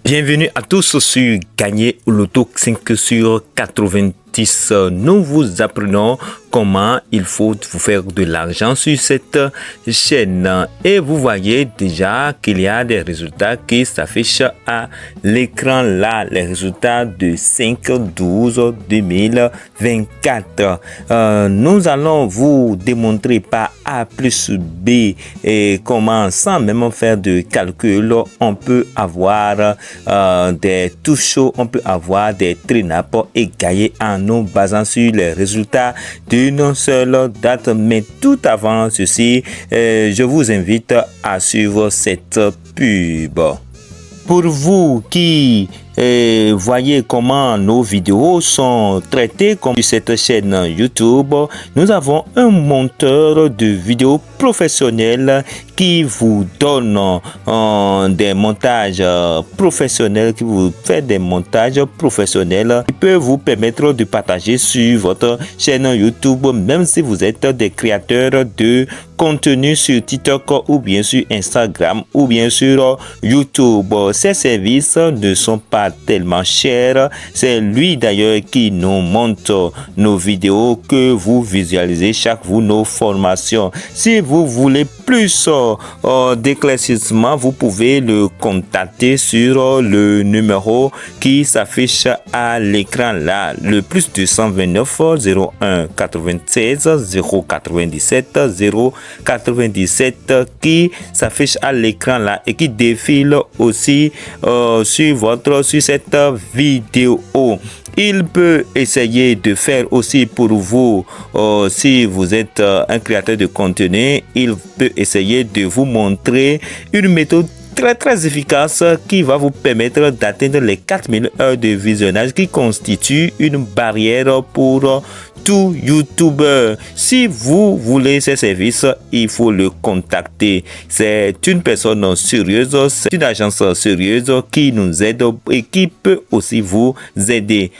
Bienvenue à tous sur Gagner au Loto 5 sur 90. Nous vous apprenons comment il faut vous faire de l'argent sur cette chaîne. Et vous voyez déjà qu'il y a des résultats qui s'affichent à l'écran là. Les résultats de 5/12/2024. Nous allons vous démontrer par A plus B et comment, sans même faire de calcul, on peut avoir des touches, on peut avoir des trinap et gagner en nous basant sur les résultats d'une seule date. Mais tout avant ceci, je vous invite à suivre cette pub. Pour vous qui voyez comment nos vidéos sont traitées comme sur cette chaîne YouTube, nous avons un monteur de vidéos professionnel qui vous donne des montages professionnels, qui vous fait des montages professionnels qui peut vous permettre de partager sur votre chaîne YouTube, même si vous êtes des créateurs de contenu sur TikTok ou bien sur Instagram ou bien sur YouTube. Ces services ne sont pas tellement chers. C'est lui d'ailleurs qui nous montre nos vidéos que vous visualisez chaque jour, nos formations. Si vous voulez plus d'éclaircissement, vous pouvez le contacter sur le numéro qui s'affiche à l'écran là, le plus 229 01 96 097 097 qui s'affiche à l'écran là et qui défile aussi sur cette vidéo. Il peut essayer de faire aussi pour vous, si vous êtes un créateur de contenu, il peut essayer de vous montrer une méthode très efficace qui va vous permettre d'atteindre les 4000 heures de visionnage qui constitue une barrière pour tout YouTubeur. Si vous voulez ces services, il faut le contacter. C'est une personne sérieuse, c'est une agence sérieuse qui nous aide et qui peut aussi vous aider.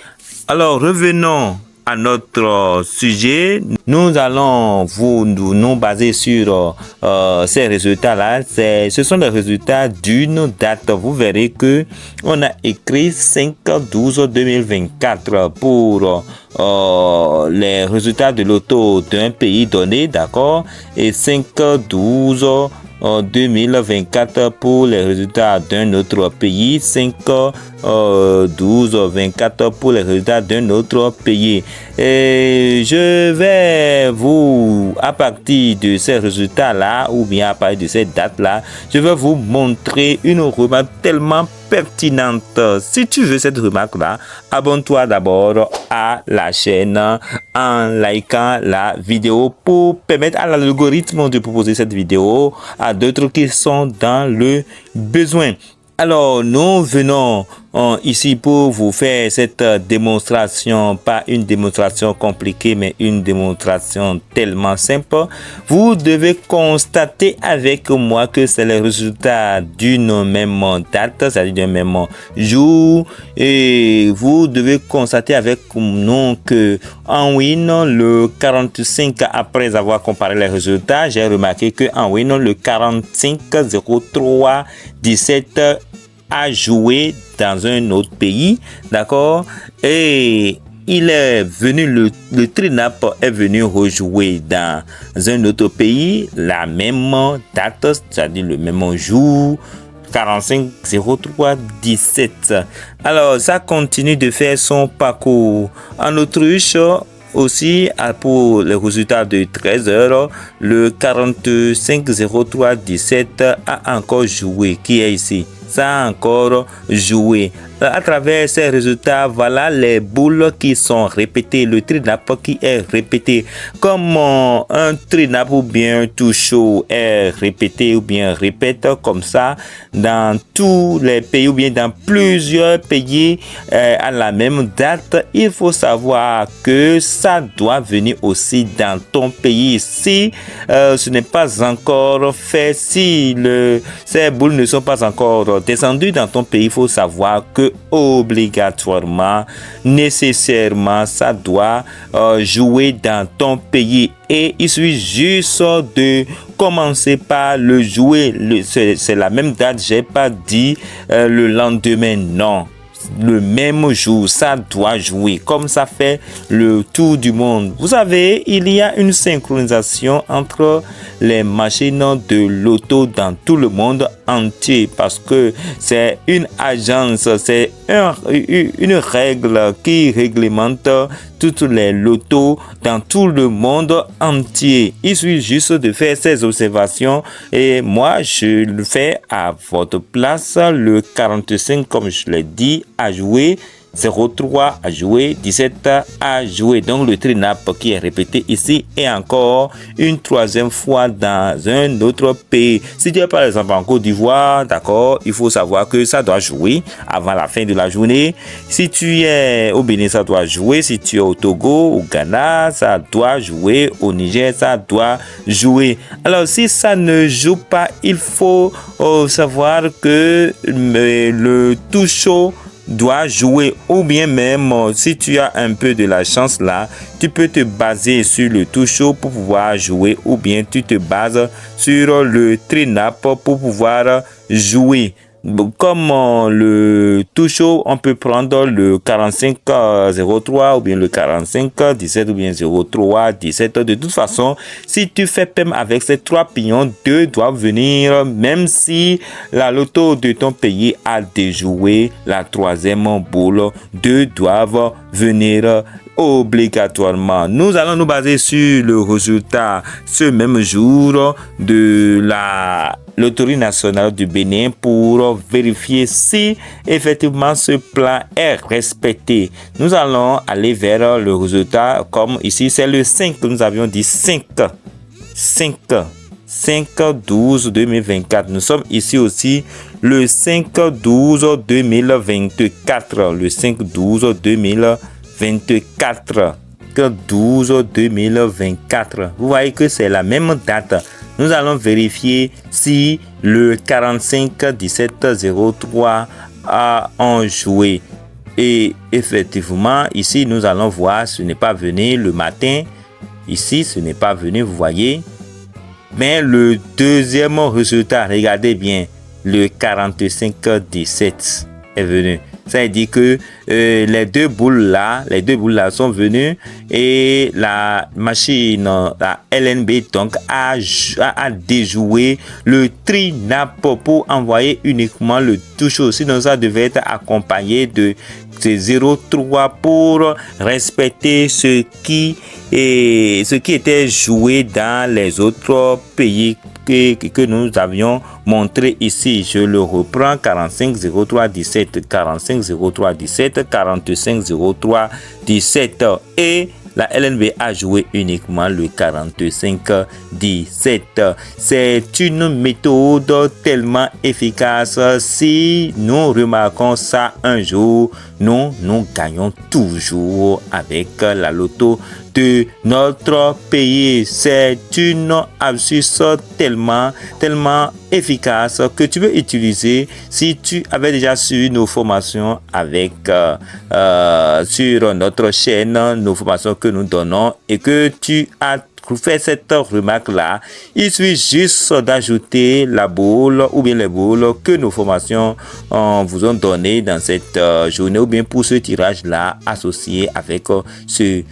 Alors revenons à notre sujet. Nous allons nous baser sur ces résultats-là. Ce sont les résultats d'une date. Vous verrez que on a écrit 5/12/2024 pour les résultats de l'auto d'un pays donné, d'accord, et 5/12/2024 pour les résultats d'un autre pays, 5/12/24 pour les résultats d'un autre pays. Et je vais vous, à partir de ces résultats-là, ou bien à partir de ces dates-là, je vais vous montrer une remarque tellement pertinente. Si tu veux cette remarque-là, abonne-toi d'abord à la chaîne en likant la vidéo pour permettre à l'algorithme de proposer cette vidéo à d'autres qui sont dans le besoin. Alors, nous venons ici pour vous faire cette démonstration, pas une démonstration compliquée, mais une démonstration tellement simple. Vous devez constater avec moi que c'est le résultat d'une même date, c'est-à-dire d'un même jour. Et vous devez constater avec nous que en win, le 45, après avoir comparé les résultats, j'ai remarqué que en win, le 45/03/17 a joué dans un autre pays, d'accord, et il est venu, le trinap est venu rejouer dans un autre pays, la même date, c'est-à-dire le même jour, 45/03/17. Alors, ça continue de faire son parcours. En autruche, aussi, pour les résultats de 13 heures, le 45/03/17 a encore joué, qui est ici. Ça a encore joué. À travers ces résultats, voilà les boules qui sont répétées, le trinap qui est répété. Comme un trinap ou bien un touchot est répété ou bien répète comme ça dans tous les pays ou bien dans plusieurs pays à la même date, il faut savoir que ça doit venir aussi dans ton pays. Si ce n'est pas encore fait, si ces boules ne sont pas encore descendues dans ton pays, il faut savoir que obligatoirement, nécessairement, ça doit jouer dans ton pays. Et il suffit juste de commencez par le jouer. C'est la même date, j'ai pas dit le lendemain, non. Le même jour, ça doit jouer. Comme ça fait le tour du monde. Vous savez, il y a une synchronisation entre les machines de loto dans tout le monde entier parce que c'est une agence, c'est une règle qui réglemente toutes les lotos dans tout le monde entier. Il suffit juste de faire ces observations et moi je le fais à votre place. Le 45 comme je l'ai dit à jouer, 03 à jouer, 17 à jouer. Donc le trinap qui est répété ici et encore une troisième fois dans un autre pays. Si tu es par exemple en Côte d'Ivoire, d'accord, il faut savoir que ça doit jouer avant la fin de la journée. Si tu es au Bénin, ça doit jouer. Si tu es au Togo, au Ghana, ça doit jouer. Au Niger, ça doit jouer. Alors si ça ne joue pas, il faut savoir que le tout chaud doit jouer ou bien même si tu as un peu de la chance là, tu peux te baser sur le tout chaud pour pouvoir jouer ou bien tu te bases sur le trinap pour pouvoir jouer. Comme le tout chaud, on peut prendre le 45-03 ou bien le 45-17 ou bien 03-17. De toute façon, si tu fais PEM avec ces trois pions, deux doivent venir, même si la loto de ton pays a déjoué la troisième boule, deux doivent venir obligatoirement. Nous allons nous baser sur le résultat ce même jour de la Loterie nationale du Bénin pour vérifier si effectivement ce plan est respecté. Nous allons aller vers le résultat comme ici, c'est le 5 que nous avions dit 5-12-2024. Nous sommes ici aussi le 5-12-2024. Le 5-12-2024. 12-2024. Vous voyez que c'est la même date. Nous allons vérifier si le 45-17-03 a joué. Et effectivement, ici, nous allons voir, ce n'est pas venu le matin. Ici, ce n'est pas venu, vous voyez. Mais le deuxième résultat, regardez bien, le 45-17 est venu. Ça veut dire que les deux boules là sont venues et la machine, la LNB donc a déjoué le trinap pour envoyer uniquement le touche. Sinon ça devait être accompagné de 0,3 pour respecter ce qui était joué dans les autres pays que nous avions montré ici. Je le reprends, 45-03-17, 45-03-17, 45-03-17 et la LNB a joué uniquement le 45-17. C'est une méthode tellement efficace. Si nous remarquons ça un jour, nous gagnons toujours avec la loto de notre pays. C'est une astuce tellement efficace que tu peux utiliser si tu avais déjà suivi nos formations avec sur notre chaîne, nos formations que nous donnons et que tu as fait cette remarque là. Il suffit juste d'ajouter la boule ou bien les boules que nos formations vous ont donné dans cette journée ou bien pour ce tirage là associé avec ces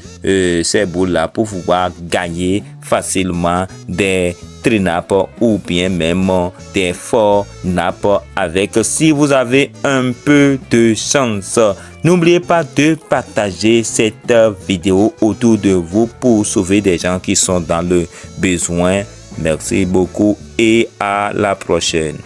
boules là pour pouvoir gagner facilement des trinap ou bien même des forts nappes avec si vous avez un peu de chance. N'oubliez pas de partager cette vidéo autour de vous pour sauver des gens qui sont dans le besoin. Merci beaucoup et à la prochaine.